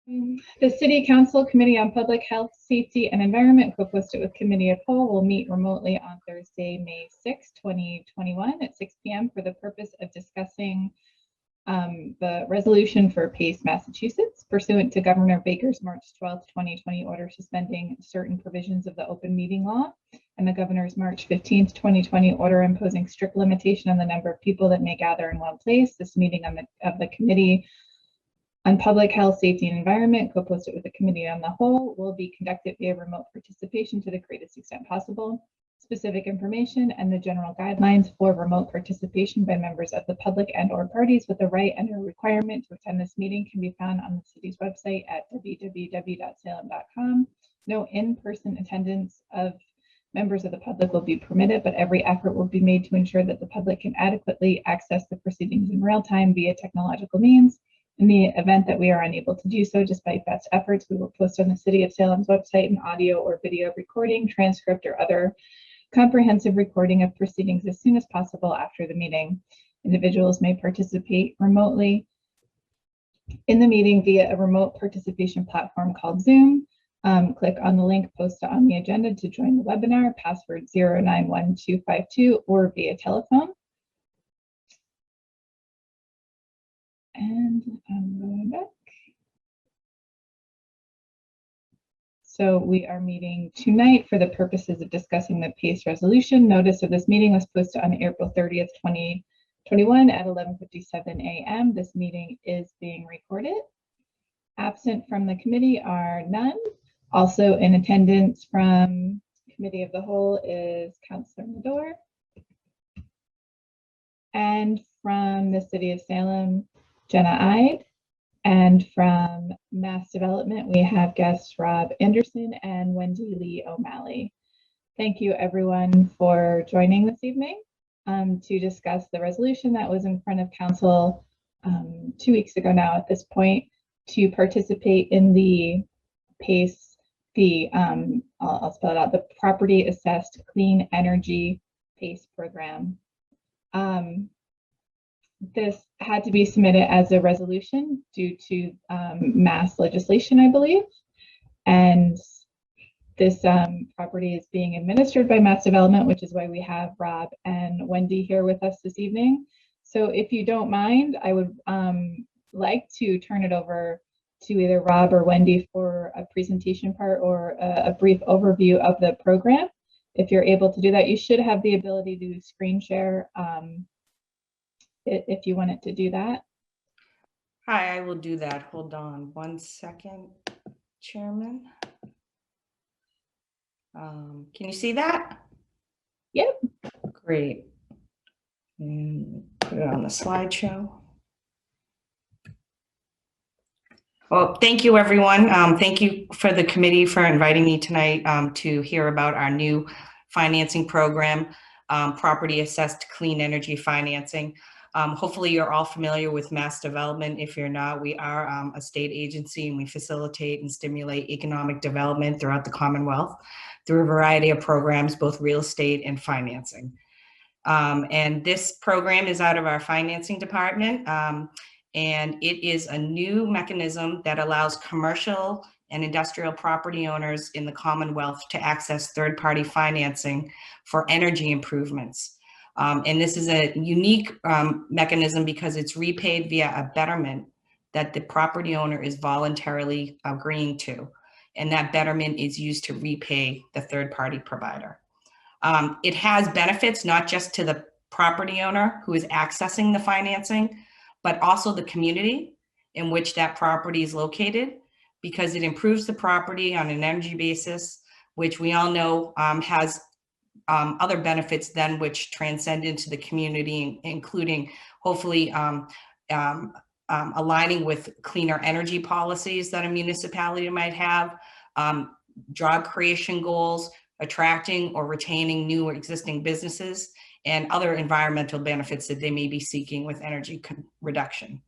The City Council Committee on Public Health, Safety, and Environment, co-posted with Committee of Whole, will meet remotely on Thursday, May 6, 2021 at 6 p.m. for the purpose of discussing the resolution for PACE Massachusetts pursuant to Governor Baker's March 12, 2020 order suspending certain provisions of the open meeting law and the Governor's March 15, 2020 order imposing strict limitation on the number of people that may gather in one place. This meeting of the Committee on Public Health, Safety, and Environment, co-posted with the Committee on the Whole, will be conducted via remote participation to the greatest extent possible. Specific information and the general guidelines for remote participation by members of the public and/or parties with the right and/or requirement to attend this meeting can be found on the city's website at www.salem.com. No in-person attendance of members of the public will be permitted, but every effort will be made to ensure that the public can adequately access the proceedings in real time via technological means. In the event that we are unable to do so, despite best efforts, we will post on the City of Salem's website an audio or video recording, transcript, or other comprehensive recording of proceedings as soon as possible after the meeting. Individuals may participate remotely in the meeting via a remote participation platform called Zoom. Click on the link posted on the agenda to join the webinar, password 091252, or via telephone. And I'm going back. So we are meeting tonight for the purposes of discussing the PACE resolution. Notice of this meeting was posted on April 30th, 2021 at 11:57 a.m. This meeting is being recorded. Absent from the committee are none. Also in attendance from Committee of the Whole is Councilor Medor. And from the City of Salem, Jenna Ide. And from Mass Development, we have guests Rob Anderson and Wendy Lee O'Malley. Thank you everyone for joining this evening to discuss the resolution that was in front of Council 2 weeks ago now at this point to participate in the PACE, I'll spell it out, the Property Assessed Clean Energy PACE program. This had to be submitted as a resolution due to mass legislation, I believe. And this property is being administered by Mass Development, which is why we have Rob and Wendy here with us this evening. So if you don't mind, I would like to turn it over to either Rob or Wendy for a presentation part or a brief overview of the program. If you're able to do that, you should have the ability to screen share if you wanted to do that. Hi, I will do that. Hold on 1 second, Chairman. Can you see that? Yep. Great. And put it on the slideshow. Well, thank you, everyone. Thank you for the committee for inviting me tonight to hear about our new financing program, Property Assessed Clean Energy Financing. Hopefully you're all familiar with Mass Development. If you're not, we are a state agency and we facilitate and stimulate economic development throughout the Commonwealth through a variety of programs, both real estate and financing. And this program is out of our financing department. And it is a new mechanism that allows commercial and industrial property owners in the Commonwealth to access third-party financing for energy improvements. And this is a unique mechanism because it's repaid via a betterment that the property owner is voluntarily agreeing to. And that betterment is used to repay the third-party provider. It has benefits not just to the property owner who is accessing the financing, but also the community in which that property is located, because it improves the property on an energy basis, which we all know has other benefits then which transcend into the community, including hopefully aligning with cleaner energy policies that a municipality might have, job creation goals, attracting or retaining new or existing businesses, and other environmental benefits that they may be seeking with energy reduction.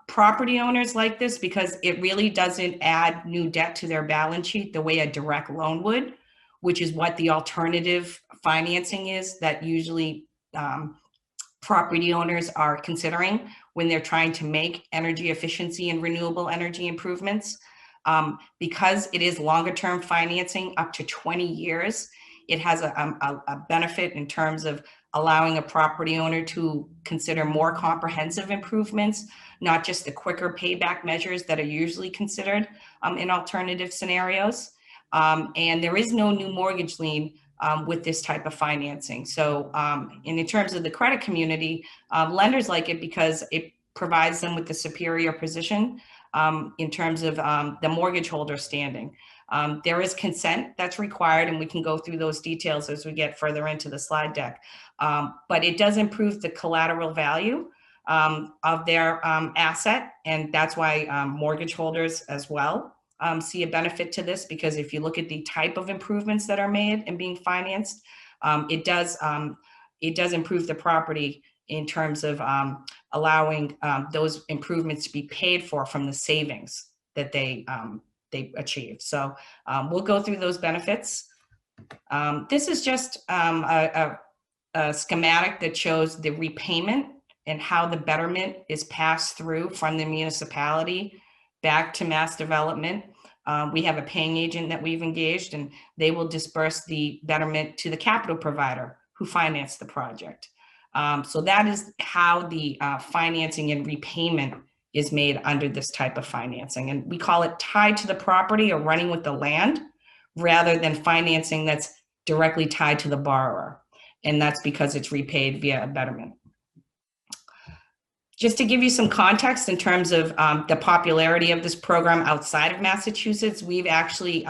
Property owners like this because it really doesn't add new debt to their balance sheet the way a direct loan would, which is what the alternative financing is that usually property owners are considering when they're trying to make energy efficiency and renewable energy improvements. Because it is longer term financing, up to 20 years, it has a benefit in terms of allowing a property owner to consider more comprehensive improvements, not just the quicker payback measures that are usually considered in alternative scenarios. And there is no new mortgage lien with this type of financing. So and in terms of the credit community, lenders like it because it provides them with the superior position in terms of the mortgage holder standing. There is consent that's required, and we can go through those details as we get further into the slide deck. But it does improve the collateral value of their asset, and that's why mortgage holders as well see a benefit to this, because if you look at the type of improvements that are made and being financed, it does improve the property in terms of allowing those improvements to be paid for from the savings that they achieve. So we'll go through those benefits. This is just a schematic that shows the repayment and how the betterment is passed through from the municipality back to mass development. We have a paying agent that we've engaged, and they will disperse the betterment to the capital provider who financed the project. So that is how the financing and repayment is made under this type of financing. And we call it tied to the property or running with the land, rather than financing that's directly tied to the borrower. And that's because it's repaid via a betterment. Just to give you some context in terms of the popularity of this program outside of Massachusetts, we've actually,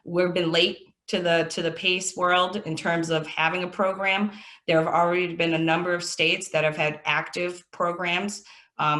we've been late to the PACE world in terms of having a program. There have already been a number of states that have had active programs,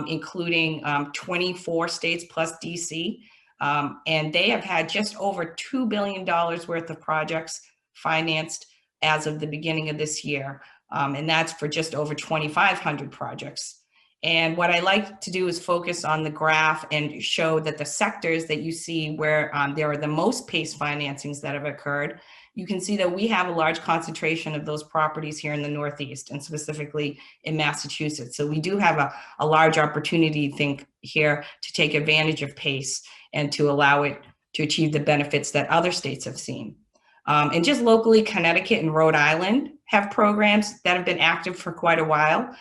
including 24 states plus DC. And they have had just over $2 billion worth of projects financed as of the beginning of this year. And that's for just over 2,500 projects. And what I like to do is focus on the graph and show that the sectors that you see where there are the most PACE financings that have occurred, you can see that we have a large concentration of those properties here in the Northeast, and specifically in Massachusetts. So we do have a large opportunity, I think, here to take advantage of PACE and to allow it to achieve the benefits that other states have seen. And just locally, Connecticut and Rhode Island have programs that have been active for quite a while.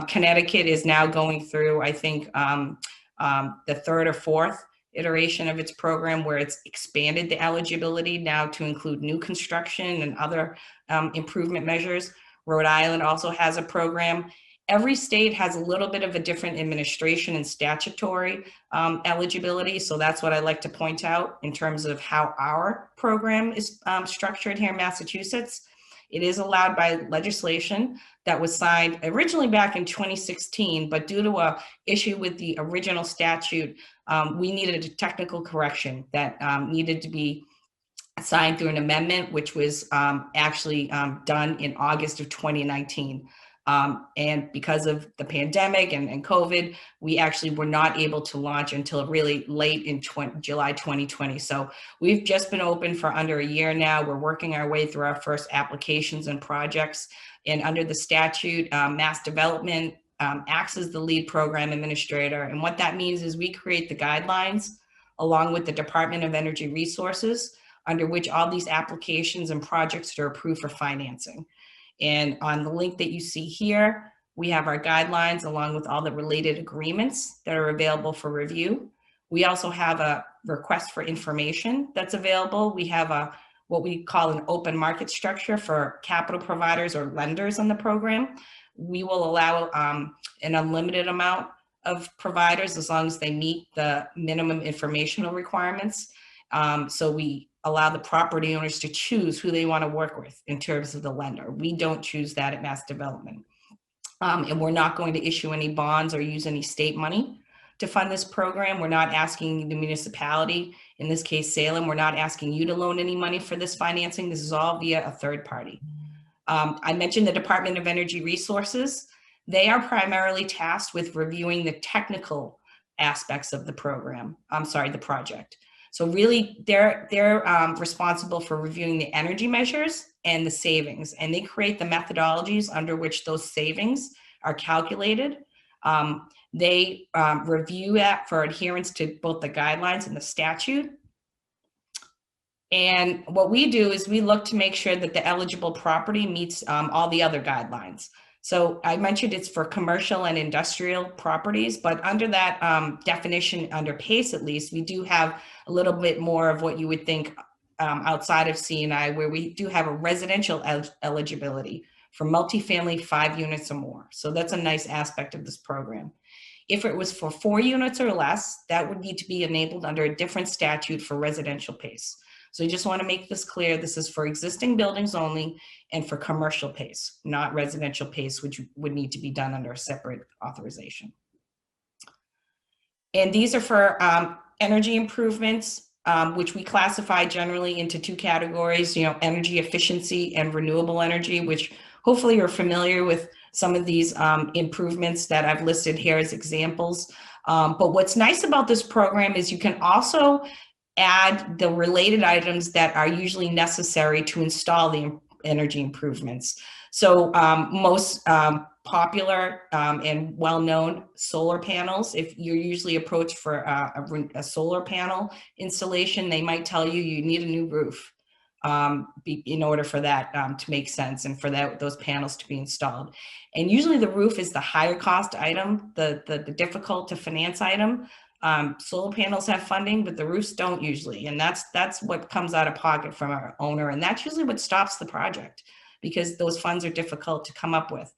Connecticut is now going through, I think, the third or fourth iteration of its program, where it's expanded the eligibility now to include new construction and other improvement measures. Rhode Island also has a program. Every state has a little bit of a different administration and statutory eligibility. So that's what I like to point out in terms of how our program is structured here in Massachusetts. It is allowed by legislation that was signed originally back in 2016, but due to an issue with the original statute, we needed a technical correction that needed to be signed through an amendment, which was actually done in August of 2019. And because of the pandemic and COVID, we actually were not able to launch until really late in July 2020. So we've just been open for under a year now. We're working our way through our first applications and projects. And under the statute, Mass Development acts as the lead program administrator. And what that means is we create the guidelines along with the Department of Energy Resources, under which all these applications and projects are approved for financing. And on the link that you see here, we have our guidelines along with all the related agreements that are available for review. We also have a request for information that's available. We have what we call an open market structure for capital providers or lenders on the program. We will allow an unlimited amount of providers as long as they meet the minimum informational requirements. So we allow the property owners to choose who they want to work with in terms of the lender. We don't choose that at Mass Development. And we're not going to issue any bonds or use any state money to fund this program. We're not asking the municipality, in this case, Salem, we're not asking you to loan any money for this financing. This is all via a third party. I mentioned the Department of Energy Resources. They are primarily tasked with reviewing the technical aspects of the program. The project. So really, they're responsible for reviewing the energy measures and the savings, and they create the methodologies under which those savings are calculated. They review that for adherence to both the guidelines and the statute. And what we do is we look to make sure that the eligible property meets all the other guidelines. So I mentioned it's for commercial and industrial properties, but under that definition, under PACE at least, we do have a little bit more of what you would think outside of C&I, where we do have a residential eligibility for multifamily 5 units or more. So that's a nice aspect of this program. If it was for 4 units or less, that would need to be enabled under a different statute for residential PACE. So you just want to make this clear. This is for existing buildings only and for commercial PACE, not residential PACE, which would need to be done under a separate authorization. And these are for energy improvements, which we classify generally into 2 categories, energy efficiency and renewable energy, which hopefully you're familiar with some of these improvements that I've listed here as examples. But what's nice about this program is you can also add the related items that are usually necessary to install the energy improvements. So most popular and well-known solar panels, if you're usually approached for a solar panel installation, they might tell you you need a new roof in order for that to make sense and for those panels to be installed. And usually the roof is the higher cost item, the difficult to finance item. Solar panels have funding, but the roofs don't usually. And that's what comes out of pocket from our owner. And that's usually what stops the project, because those funds are difficult to come up with.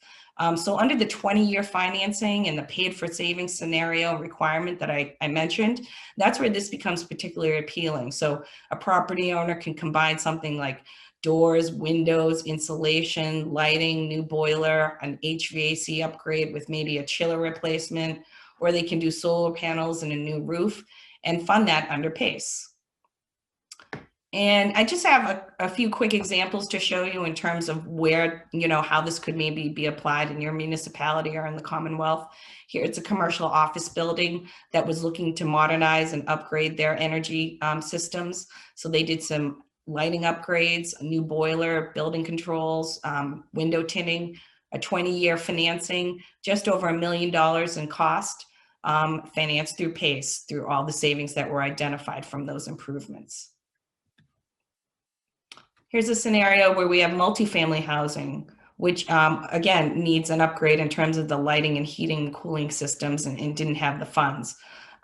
So under the 20-year financing and the paid for savings scenario requirement that I mentioned, that's where this becomes particularly appealing. So a property owner can combine something like doors, windows, insulation, lighting, new boiler, an HVAC upgrade with maybe a chiller replacement, or they can do solar panels and a new roof and fund that under PACE. And I just have a few quick examples to show you in terms of where, how this could maybe be applied in your municipality or in the Commonwealth. Here, it's a commercial office building that was looking to modernize and upgrade their energy systems. So they did some lighting upgrades, a new boiler, building controls, window tinting, a 20-year financing, just over $1 million in cost, financed through PACE, through all the savings that were identified from those improvements. Here's a scenario where we have multifamily housing, which again needs an upgrade in terms of the lighting and heating and cooling systems and didn't have the funds.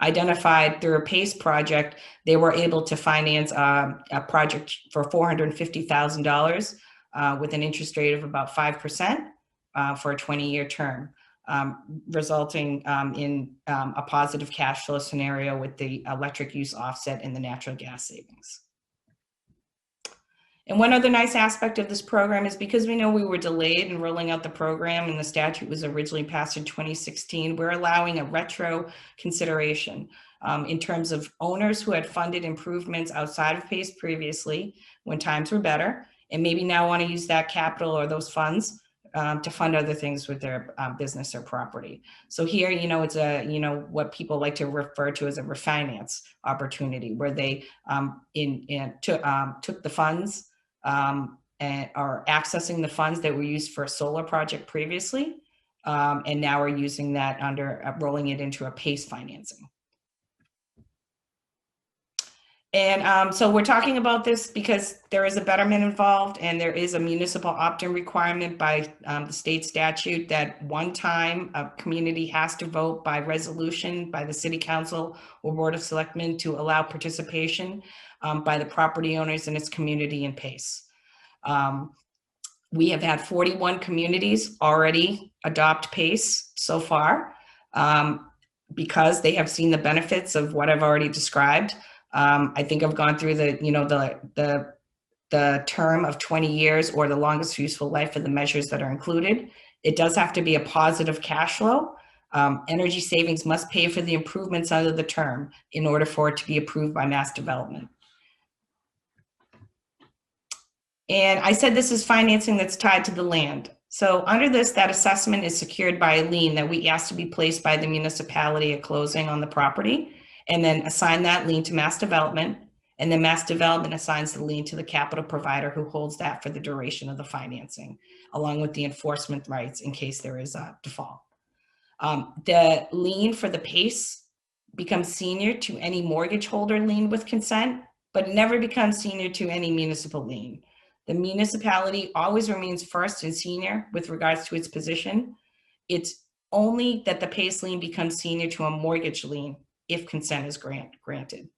Identified through a PACE project, they were able to finance a project for $450,000 with an interest rate of about 5% for a 20-year term, resulting in a positive cash flow scenario with the electric use offset and the natural gas savings. And one other nice aspect of this program is because we know we were delayed in rolling out the program and the statute was originally passed in 2016, we're allowing a retro consideration in terms of owners who had funded improvements outside of PACE previously when times were better, and maybe now want to use that capital or those funds to fund other things with their business or property. So here, it's what people like to refer to as a refinance opportunity, where they took the funds and are accessing the funds that were used for a solar project previously, and now are using that under rolling it into a PACE financing. And so we're talking about this because there is a betterment involved, and there is a municipal opt-in requirement by the state statute that one time a community has to vote by resolution by the city council or board of selectmen to allow participation by the property owners in its community in PACE. We have had 41 communities already adopt PACE so far because they have seen the benefits of what I've already described. I think I've gone through the term of 20 years or the longest useful life of the measures that are included. It does have to be a positive cash flow. Energy savings must pay for the improvements under the term in order for it to be approved by mass development. And I said this is financing that's tied to the land. So under this, that assessment is secured by a lien that we ask to be placed by the municipality at closing on the property, and then assign that lien to mass development. And then Mass Development assigns the lien to the capital provider who holds that for the duration of the financing, along with the enforcement rights in case there is a default. The lien for the PACE becomes senior to any mortgage holder lien with consent, but never becomes senior to any municipal lien. The municipality always remains first and senior with regards to its position. It's only that the PACE lien becomes senior to a mortgage lien if consent is granted.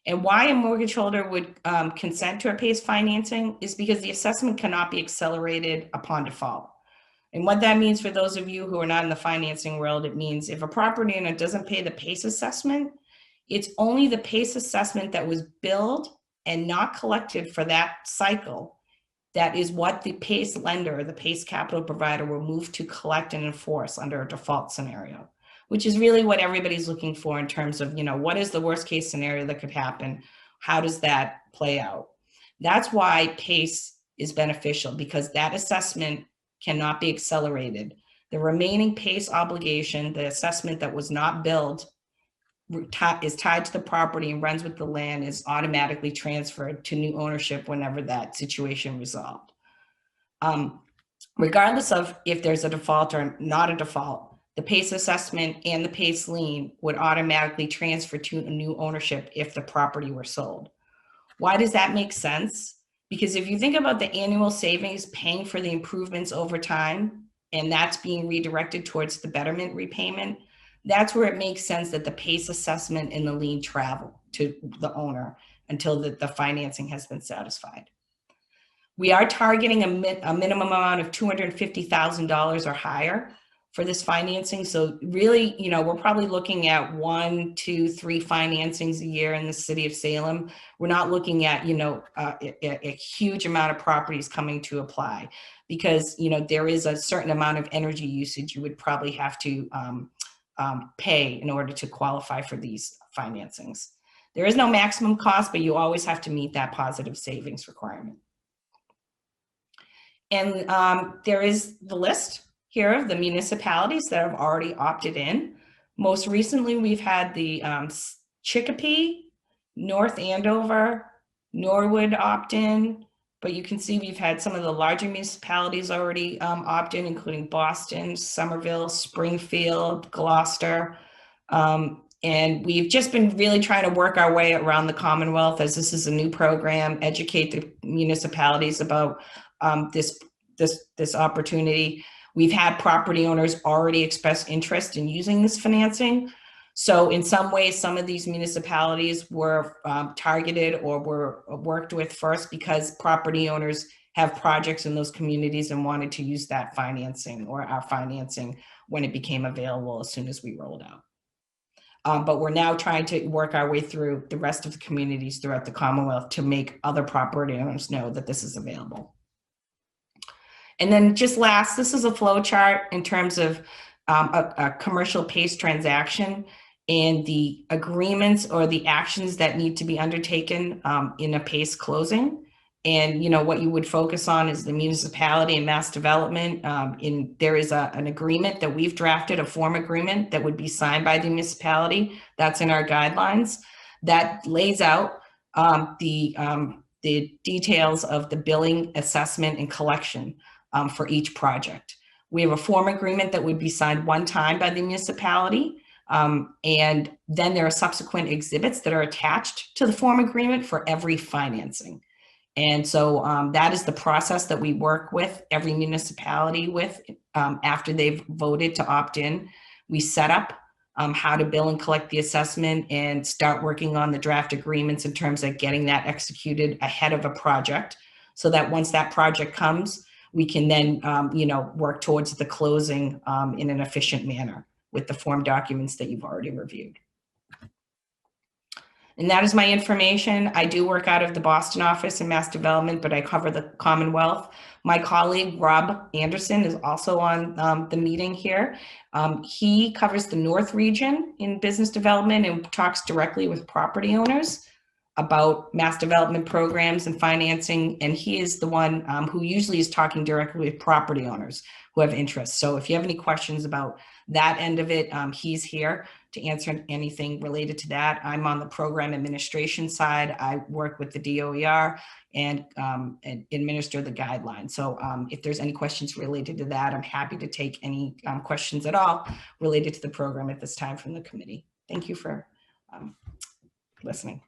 And why a mortgage holder would consent to a PACE financing is because the assessment cannot be accelerated upon default. And what that means for those of you who are not in the financing world, it means if a property owner doesn't pay the PACE assessment, it's only the PACE assessment that was billed and not collected for that cycle. That is what the PACE lender, the PACE capital provider, will move to collect and enforce under a default scenario, which is really what everybody's looking for in terms of, what is the worst case scenario that could happen? How does that play out? That's why PACE is beneficial, because that assessment cannot be accelerated. The remaining PACE obligation, the assessment that was not billed, is tied to the property and runs with the land, is automatically transferred to new ownership whenever that situation resolved. Regardless of if there's a default or not a default, the PACE assessment and the PACE lien would automatically transfer to a new ownership if the property were sold. Why does that make sense? Because if you think about the annual savings paying for the improvements over time, and that's being redirected towards the betterment repayment, that's where it makes sense that the PACE assessment and the lien travel to the owner until the financing has been satisfied. We are targeting a minimum amount of $250,000 or higher for this financing. So really, we're probably looking at 1, 2, 3 financings a year in the city of Salem. We're not looking at, a huge amount of properties coming to apply, because, there is a certain amount of energy usage you would probably have to pay in order to qualify for these financings. There is no maximum cost, but you always have to meet that positive savings requirement. And there is the list here of the municipalities that have already opted in. Most recently, we've had the Chicopee, North Andover, Norwood opt in, but you can see we've had some of the larger municipalities already opt in, including Boston, Somerville, Springfield, Gloucester. And we've just been really trying to work our way around the Commonwealth, as this is a new program, educate the municipalities about this opportunity. We've had property owners already express interest in using this financing. So in some ways, some of these municipalities were targeted or were worked with first because property owners have projects in those communities and wanted to use that financing or our financing when it became available as soon as we rolled out. But we're now trying to work our way through the rest of the communities throughout the Commonwealth to make other property owners know that this is available. And then just last, this is a flow chart in terms of a commercial PACE transaction and the agreements or the actions that need to be undertaken in a PACE closing. And what you would focus on is the municipality and Mass Development. There is an agreement that we've drafted, a form agreement that would be signed by the municipality. That's in our guidelines. That lays out the details of the billing, assessment, and collection for each project. We have a form agreement that would be signed one time by the municipality. And then there are subsequent exhibits that are attached to the form agreement for every financing. And so that is the process that we work with every municipality with after they've voted to opt in. We set up how to bill and collect the assessment and start working on the draft agreements in terms of getting that executed ahead of a project, so that once that project comes, we can then, work towards the closing in an efficient manner with the form documents that you've already reviewed. And that is my information. I do work out of the Boston office in Mass Development, but I cover the Commonwealth. My colleague, Rob Anderson, is also on the meeting here. He covers the North region in business development and talks directly with property owners about Mass Development programs and financing. And he is the one who usually is talking directly with property owners who have interest. So if you have any questions about that end of it, he's here to answer anything related to that. I'm on the program administration side. I work with the DOER and administer the guidelines. So if there's any questions related to that, I'm happy to take any questions at all related to the program at this time from the committee. Thank you for listening.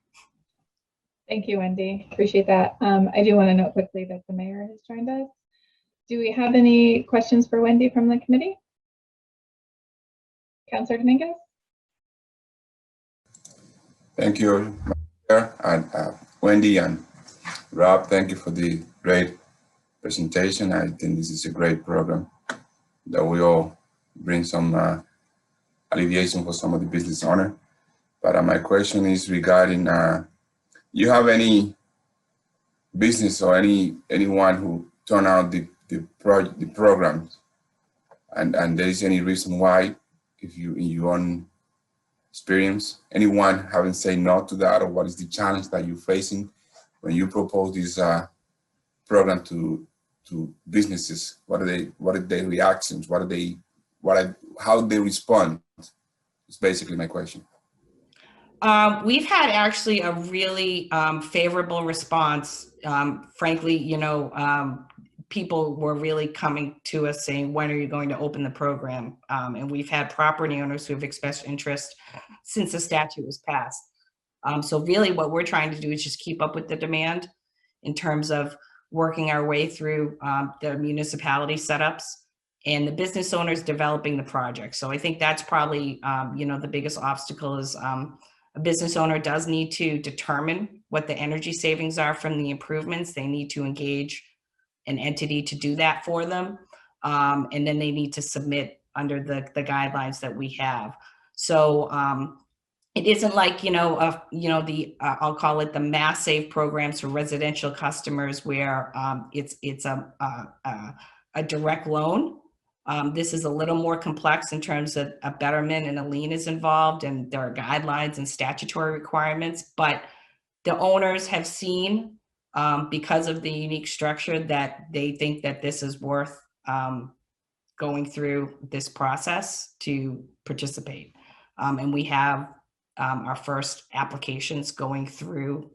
Thank you, Wendy. Appreciate that. I do want to note quickly that the mayor has joined us. Do we have any questions for Wendy from the committee? Councilor Dominguez? Thank you, Mayor, and Wendy and Rob. Thank you for the great presentation. I think this is a great program that will bring some alleviation for some of the business owner. But my question is regarding, you have any business or anyone who turn out the programs, and there is any reason why, if you in your own experience, anyone haven't said no to that, or what is the challenge that you're facing when you propose this program to businesses? What are their reactions? How they respond? It's basically my question. We've had actually a really favorable response. Frankly, people were really coming to us saying, when are you going to open the program? And we've had property owners who have expressed interest since the statute was passed. So really what we're trying to do is just keep up with the demand in terms of working our way through the municipality setups and the business owners developing the project. So I think that's probably, the biggest obstacle is a business owner does need to determine what the energy savings are from the improvements. They need to engage an entity to do that for them. And then they need to submit under the guidelines that we have. So it isn't like, I'll call it the mass save programs for residential customers where it's a direct loan. This is a little more complex in terms of a betterment and a lien is involved, and there are guidelines and statutory requirements, but the owners have seen, because of the unique structure, that they think that this is worth going through this process to participate. And we have our first applications going through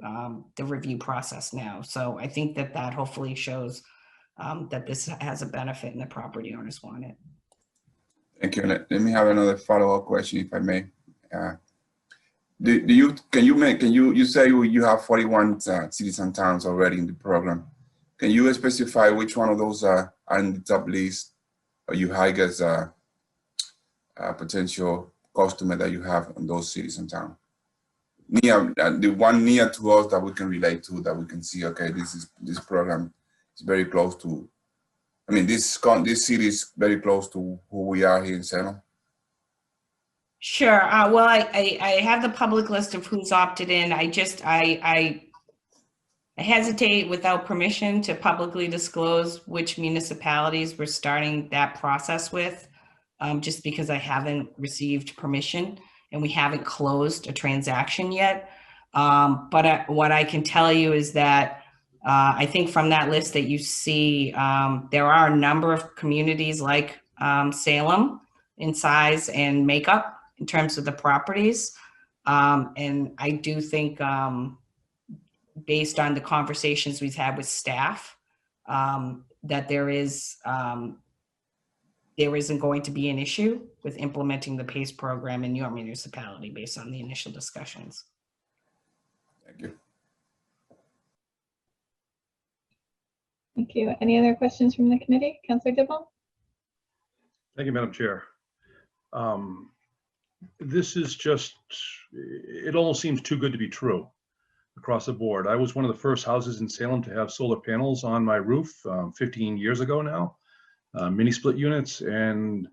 the review process now. So I think that hopefully shows that this has a benefit and the property owners want it. Thank you. Let me have another follow-up question, if I may. You say you have 41 cities and towns already in the program. Can you specify which one of those are on the top list, or you hike as a potential customer that you have in those cities and towns? The one near to us that we can relate to, that we can see, okay, this program is very close to. I mean, this city is very close to who we are here in Salem. Sure. Well, I have the public list of who's opted in. I hesitate without permission to publicly disclose which municipalities we're starting that process with, just because I haven't received permission and we haven't closed a transaction yet. But what I can tell you is that I think from that list that you see, there are a number of communities like Salem in size and makeup in terms of the properties. And I do think, based on the conversations we've had with staff, that there isn't going to be an issue with implementing the PACE program in your municipality based on the initial discussions. Thank you. Thank you. Any other questions from the committee? Councilor Dibble? Thank you, Madam Chair. This is just, it almost seems too good to be true across the board. I was one of the first houses in Salem to have solar panels on my roof 15 years ago now, mini split units. And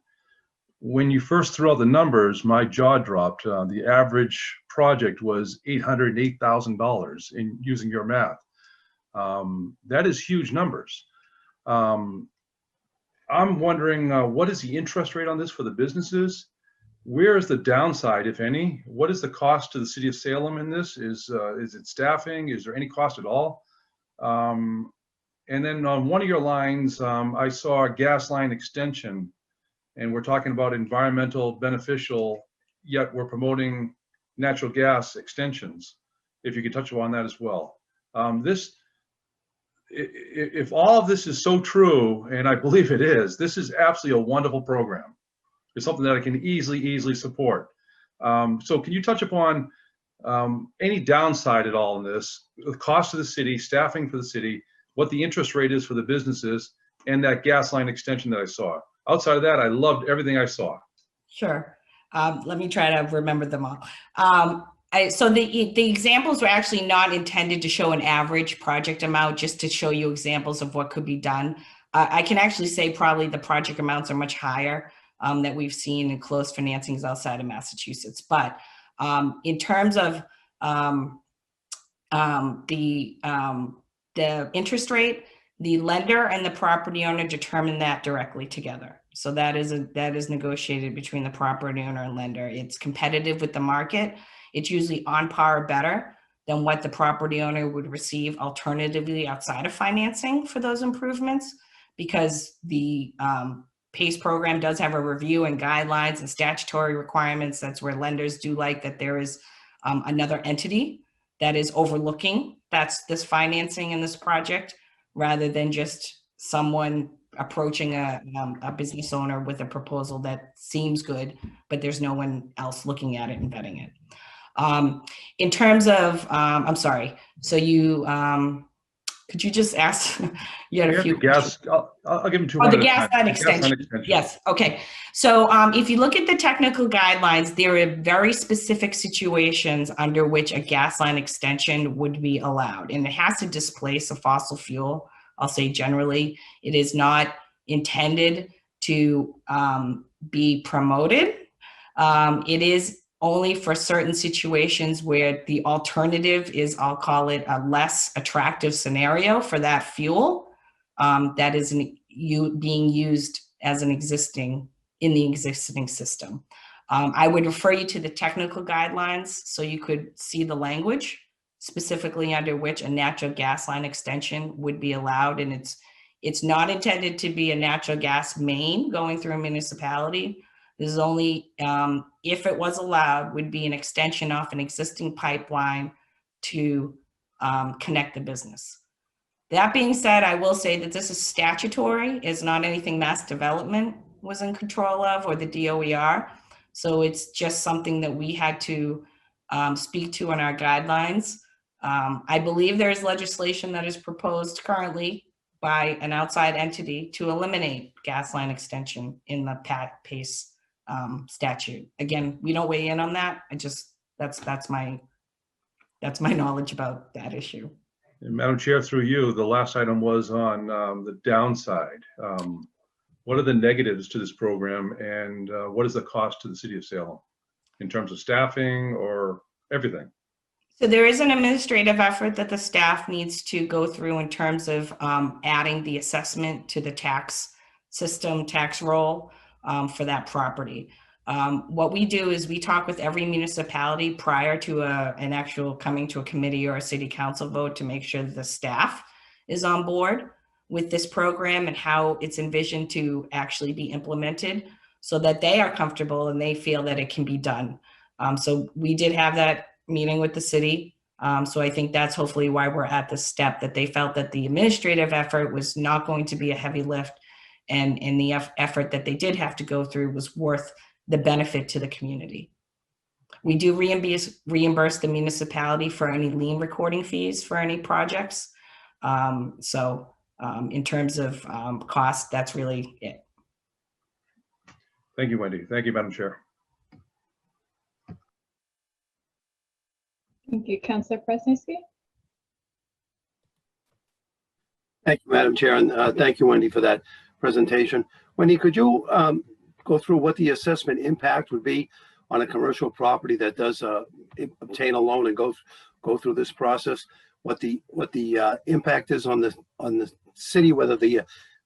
when you first threw out the numbers, my jaw dropped. The average project was $808,000 in using your math. That is huge numbers. I'm wondering, what is the interest rate on this for the businesses? Where is the downside, if any? What is the cost to the city of Salem in this? Is it staffing? Is there any cost at all? And then on one of your lines, I saw a gas line extension, and we're talking about environmental beneficial yet we're promoting natural gas extensions. If you could touch upon that as well. If all of this is so true, and I believe it is, this is absolutely a wonderful program. It's something that I can easily support. So can you touch upon any downside at all in this, the cost of the city, staffing for the city, what the interest rate is for the businesses, and that gas line extension that I saw? Outside of that, I loved everything I saw. Sure. Let me try to remember them all. So the examples were actually not intended to show an average project amount, just to show you examples of what could be done. I can actually say probably the project amounts are much higher that we've seen in closed financings outside of Massachusetts. But in terms of the interest rate, the lender and the property owner determine that directly together. So that is negotiated between the property owner and lender. It's competitive with the market. It's usually on par or better than what the property owner would receive alternatively outside of financing for those improvements, because the PACE program does have a review and guidelines and statutory requirements. That's where lenders do like that there is another entity that is overlooking this financing in this project, rather than just someone approaching a business owner with a proposal that seems good, but there's no one else looking at it and vetting it. In terms of, I'm sorry, so you, could you just ask, you had a few gas, I'll give them two. Oh, the gas line extension. Yes, okay. So if you look at the technical guidelines, there are very specific situations under which a gas line extension would be allowed, and it has to displace a fossil fuel. I'll say generally, it is not intended to be promoted. It is only for certain situations where the alternative is, I'll call it a less attractive scenario for that fuel that is being used as in the existing system. I would refer you to the technical guidelines so you could see the language specifically under which a natural gas line extension would be allowed. And it's not intended to be a natural gas main going through a municipality. This is only, if it was allowed, would be an extension off an existing pipeline to connect the business. That being said, I will say that this is statutory. It's not anything Mass Development was in control of or the DOER. So it's just something that we had to speak to in our guidelines. I believe there is legislation that is proposed currently by an outside entity to eliminate gas line extension in the PACE statute. Again, we don't weigh in on that. That's my knowledge about that issue. And Madam Chair, through you, the last item was on the downside. What are the negatives to this program, and what is the cost to the city of Salem in terms of staffing or everything? So there is an administrative effort that the staff needs to go through in terms of adding the assessment to the tax system, tax roll for that property. What we do is we talk with every municipality prior to an actual coming to a committee or a city council vote to make sure that the staff is on board with this program and how it's envisioned to actually be implemented so that they are comfortable and they feel that it can be done. So we did have that meeting with the city. So I think that's hopefully why we're at this step, that they felt that the administrative effort was not going to be a heavy lift, and the effort that they did have to go through was worth the benefit to the community. We do reimburse the municipality for any lien recording fees for any projects. In terms of cost, that's really it. Thank you, Wendy. Thank you, Madam Chair. Thank you, Councillor Presniewski. Thank you, Madam Chair, and thank you, Wendy, for that presentation. Wendy, could you go through what the assessment impact would be on a commercial property that does obtain a loan and go through this process? What the impact is on the city, whether the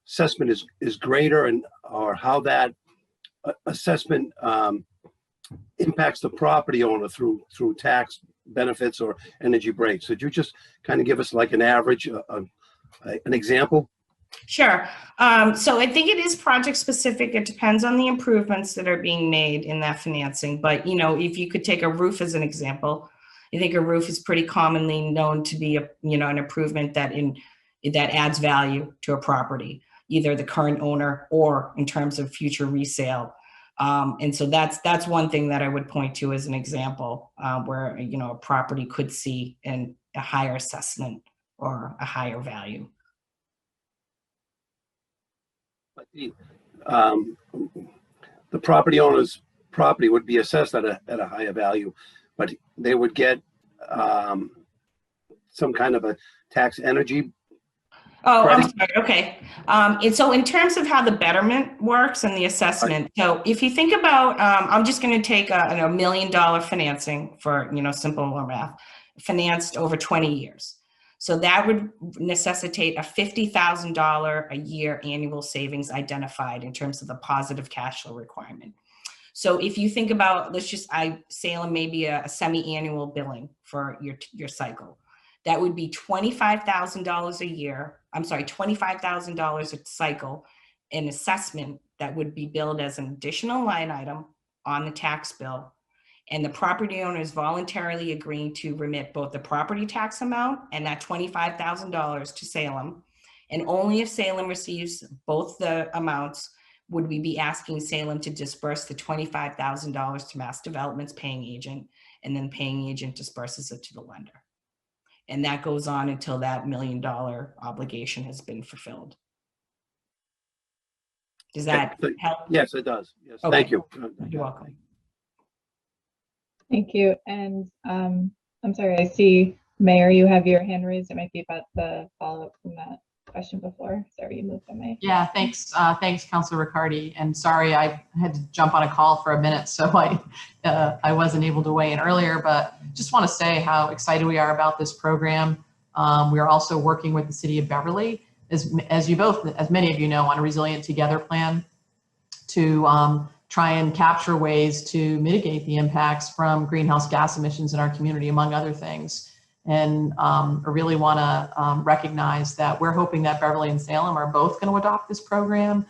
assessment is greater, and or how that assessment impacts the property owner through tax benefits or energy breaks. Could you just kind of give us like an average, an example? Sure. So I think it is project specific. It depends on the improvements that are being made in that financing. But, you know, if you could take a roof as an example, I think a roof is pretty commonly known to be an improvement that adds value to a property, either the current owner or in terms of future resale. And so that's one thing that I would point to as an example where, you know, a property could see a higher assessment or a higher value. The property owner's property would be assessed at a higher value, but they would get some kind of a tax energy. Oh, I'm credit. sorry. Okay. And so in terms of how the betterment works and the assessment, so if you think about, I'm just going to take a $1 million financing for, you know, simple math, financed over 20 years. So that would necessitate a $50,000 a year annual savings identified in terms of the positive cash flow requirement. So if you think about, Salem may be a semi-annual billing for your cycle. That would be $25,000 a year. I'm sorry, $25,000 a cycle in assessment that would be billed as an additional line item on the tax bill. And the property owner is voluntarily agreeing to remit both the property tax amount and that $25,000 to Salem. And only if Salem receives both the amounts would we be asking Salem to disperse the $25,000 to Mass Development's paying agent, and then paying agent disperses it to the lender. And that goes on until that $1 million obligation has been fulfilled. Does that help? Yes, it does. Yes, Okay. Thank you. You're welcome. Thank you. And I'm sorry, I see, Mayor, you have your hand raised. It might be about the follow-up from that question before. Sorry, you moved the mic. Yeah, thanks, Councilor Riccardi. And sorry, I had to jump on a call for a minute, so I wasn't able to weigh in earlier. But just want to say how excited we are about this program. We are also working with the City of Beverly, as many of you know, on a Resilient Together plan to try and capture ways to mitigate the impacts from greenhouse gas emissions in our community, among other things. And I really want to recognize that we're hoping that Beverly and Salem are both going to adopt this program.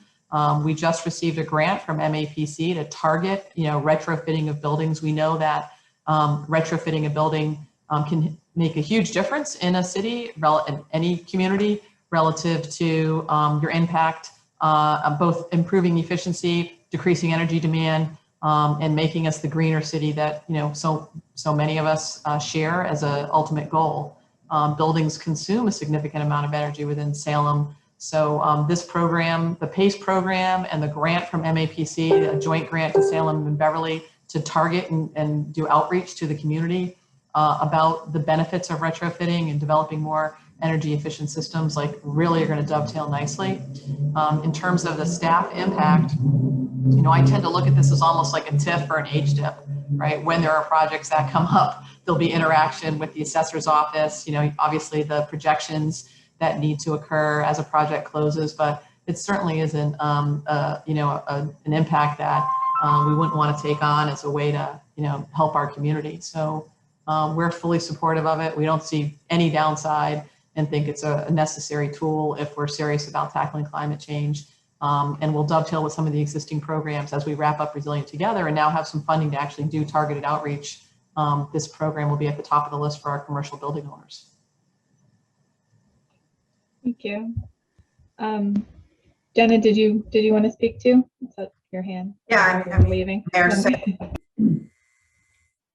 We just received a grant from MAPC to target, retrofitting of buildings. We know that retrofitting a building can make a huge difference in a city, in any community, relative to your impact of both improving efficiency, decreasing energy demand, and making us the greener city that so many of us share as an ultimate goal. Buildings consume a significant amount of energy within Salem. So this program, the PACE program, and the grant from MAPC, a joint grant to Salem and Beverly to target and do outreach to the community about the benefits of retrofitting and developing more energy efficient systems, really are going to dovetail nicely. In terms of the staff impact, I tend to look at this as almost like a TIF or an age dip, right? When there are projects that come up, there'll be interaction with the assessor's office, obviously the projections that need to occur as a project closes, but it certainly isn't, an impact that we wouldn't want to take on as a way to, help our community. So we're fully supportive of it. We don't see any downside and think it's a necessary tool if we're serious about tackling climate change. And we'll dovetail with some of the existing programs as we wrap up Resilient Together and now have some funding to actually do targeted outreach. This program will be at the top of the list for our commercial building owners. Thank you. Jenna, did you want to speak too? Is that your hand? Yeah, I'm waving. There,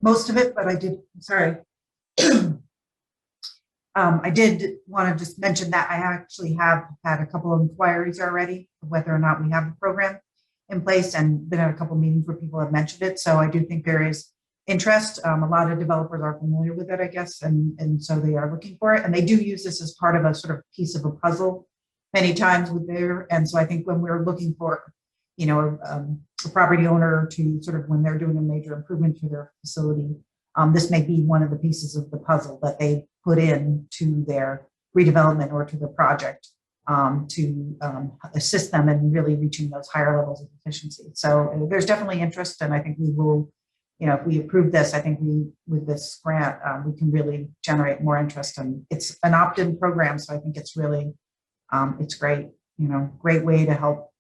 most of it, but I did, sorry. I did want to just mention that I actually have had a couple of inquiries already of whether or not we have a program in place, and been at a couple of meetings where people have mentioned it. So I do think there is interest. A lot of developers are familiar with it, I guess, and so they are looking for it. And they do use this as part of a sort of piece of a puzzle many times with their, and so I think when we're looking for, a property owner to sort of, when they're doing a major improvement to their facility, this may be one of the pieces of the puzzle that they put in to their redevelopment or to the project to assist them in really reaching those higher levels of efficiency. So there's definitely interest, and I think we will, if we approve this, I think with this grant, we can really generate more interest. And it's an opt-in program, so I think it's really, it's great. great way to help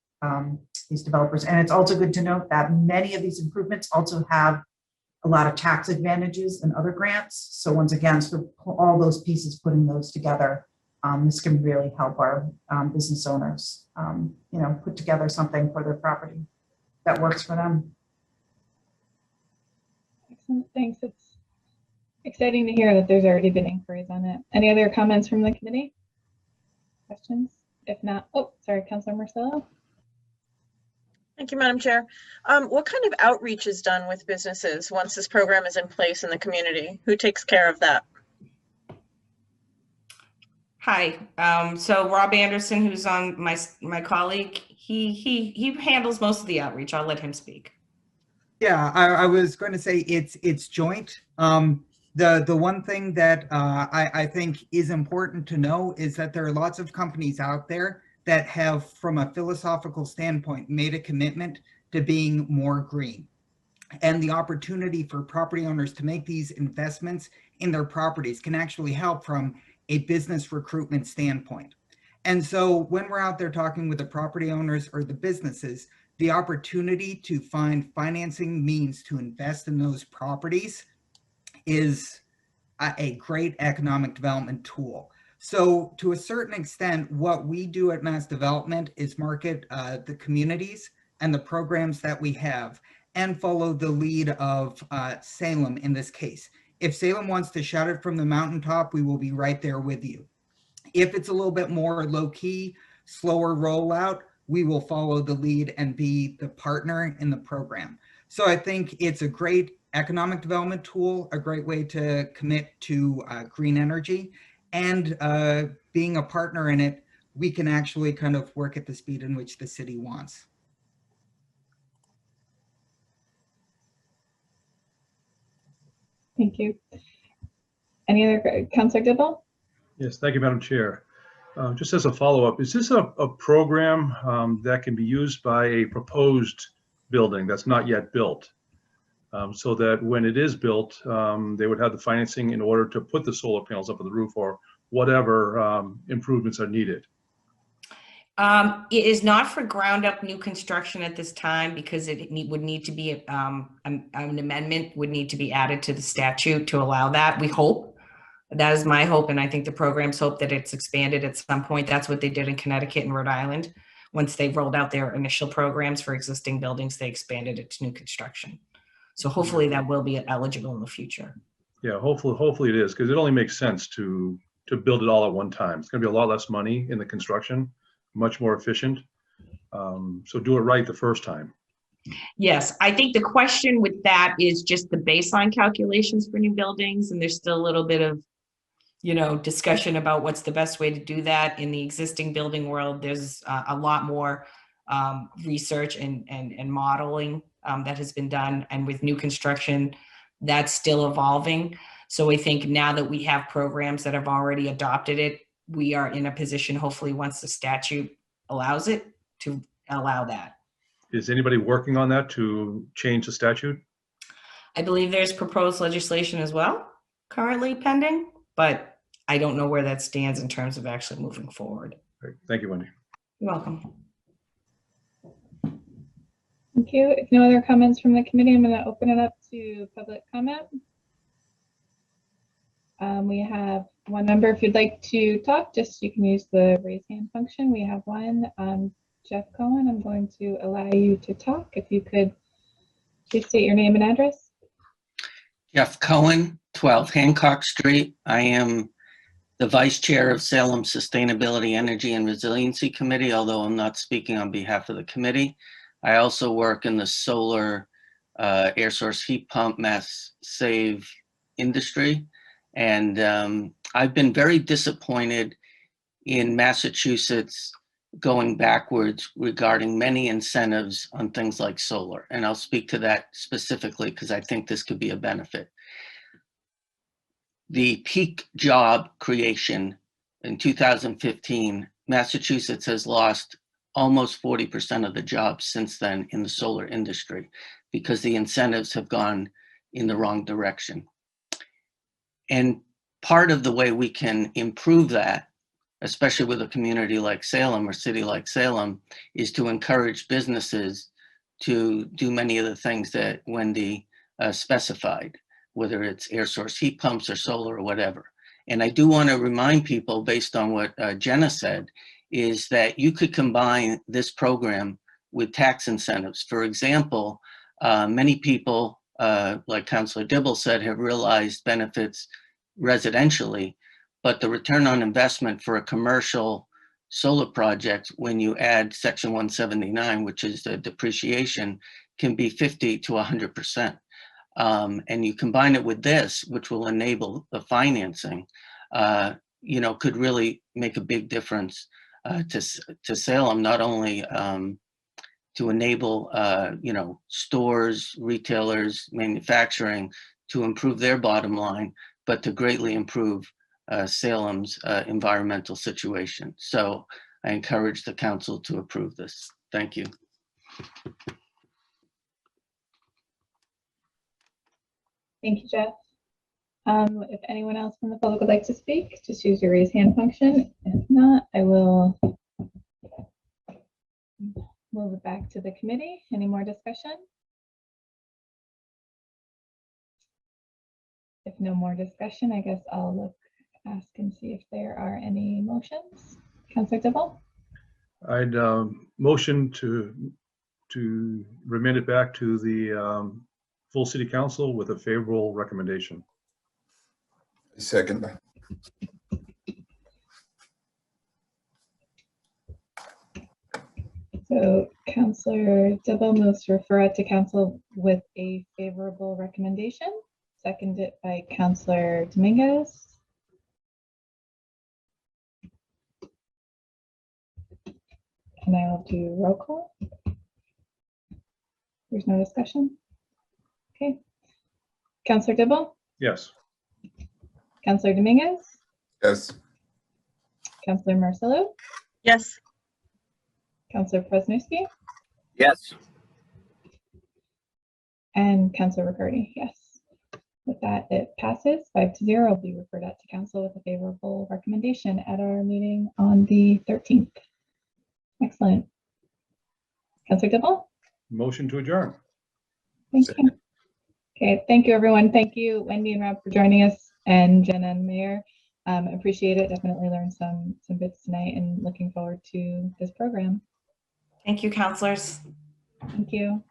these developers. And it's also good to note that many of these improvements also have a lot of tax advantages and other grants. So once again, sort of all those pieces, putting those together, this can really help our business owners, put together something for their property that works for them. Excellent, thanks. It's exciting to hear that there's already been inquiries on it. Any other comments from the committee? Questions? If not, oh, sorry, Councilor Marcello. Thank you, Madam Chair. What kind of outreach is done with businesses once this program is in place in the community? Who takes care of that? Hi, so Rob Anderson, who's on my colleague, he handles most of the outreach. I'll let him speak. Yeah, I was going to say it's joint. The one thing that I think is important to know is that there are lots of companies out there that have, from a philosophical standpoint, made a commitment to being more green. And the opportunity for property owners to make these investments in their properties can actually help from a business recruitment standpoint. And so when we're out there talking with the property owners or the businesses, the opportunity to find financing means to invest in those properties is a great economic development tool. So to a certain extent, what we do at Mass Development is market the communities and the programs that we have and follow the lead of Salem in this case. If Salem wants to shout it from the mountaintop, we will be right there with you. If it's a little bit more low-key, slower rollout, we will follow the lead and be the partner in the program. So I think it's a great economic development tool, a great way to commit to green energy, and being a partner in it, we can actually kind of work at the speed in which the city wants. Thank you. Any other, Councilor Dibble? Yes, thank you, Madam Chair. Just as a follow-up, is this a program that can be used by a proposed building that's not yet built? So that when it is built, they would have the financing in order to put the solar panels up on the roof or whatever improvements are needed? It is not for ground up new construction at this time because it would need to be an amendment would need to be added to the statute to allow that. We hope. That is my hope, and I think the programs hope that it's expanded at some point. That's what they did in Connecticut and Rhode Island. Once they rolled out their initial programs for existing buildings, they expanded it to new construction. So hopefully that will be eligible in the future. Yeah, hopefully it is, because it only makes sense to build it all at one time. It's going to be a lot less money in the construction, much more efficient. So do it right the first time. Yes, I think the question with that is just the baseline calculations for new buildings, and there's still a little bit of discussion about what's the best way to do that. In the existing building world, there's a lot more research and modeling that has been done. And with new construction, that's still evolving. So I think now that we have programs that have already adopted it, we are in a position, hopefully once the statute allows it, to allow that. Is anybody working on that to change the statute? I believe there's proposed legislation as well, currently pending, but I don't know where that stands in terms of actually moving forward. Great. Thank you, Wendy. You're welcome. Thank you. If no other comments from the committee, I'm going to open it up to public comment. We have one member. If you'd like to talk, you can use the raise hand function. We have one. Jeff Cohen, I'm going to allow you to talk. If you could please state your name and address. Jeff Cohen, 12 Hancock Street. I am the Vice Chair of Salem Sustainability, Energy, and Resiliency Committee, although I'm not speaking on behalf of the committee. I also work in the solar air source heat pump mass save industry. And I've been very disappointed in Massachusetts going backwards regarding many incentives on things like solar. And I'll speak to that specifically because I think this could be a benefit. The peak job creation in 2015, Massachusetts has lost almost 40% of the jobs since then in the solar industry because the incentives have gone in the wrong direction. And part of the way we can improve that especially with a community like Salem or city like Salem, is to encourage businesses to do many of the things that Wendy specified, whether it's air source heat pumps or solar or whatever. And I do want to remind people, based on what Jenna said, is that you could combine this program with tax incentives. For example, many people, like Councilor Dibble said, have realized benefits residentially, but the return on investment for a commercial solar project, when you add Section 179, which is the depreciation, can be 50 to 100%. And you combine it with this, which will enable the financing, could really make a big difference to Salem, not only to enable, stores, retailers, manufacturing to improve their bottom line, but to greatly improve Salem's environmental situation. So I encourage the council to approve this. Thank you. Thank you, Jeff. If anyone else from the public would like to speak, just use your raise hand function. If not, I will move it back to the committee. Any more discussion? If no more discussion, I guess I'll ask and see if there are any motions. Councilor Dibble? I'd motion to remand it back to the full city council with a favorable recommendation. Second. So Councilor Dibble moves to refer it to council with a favorable recommendation, seconded by Councilor Dominguez. And I will do roll call. There's no discussion. Okay. Councilor Dibble? Yes. Councilor Dominguez? Yes. Councilor Marcelo? Yes. Councilor Presnowski? Yes. And Councilor Riccardi, yes. With that, it passes 5-0. It'll be referred out to council with a favorable recommendation at our meeting on the 13th. Excellent. Councilor Dibble? Motion to adjourn. Thank you. Okay, thank you, everyone. Thank you, Wendy and Rob, for joining us, and Jenna and Mayor. Appreciate it. Definitely learned some bits tonight, and looking forward to this program. Thank you, counselors. Thank you.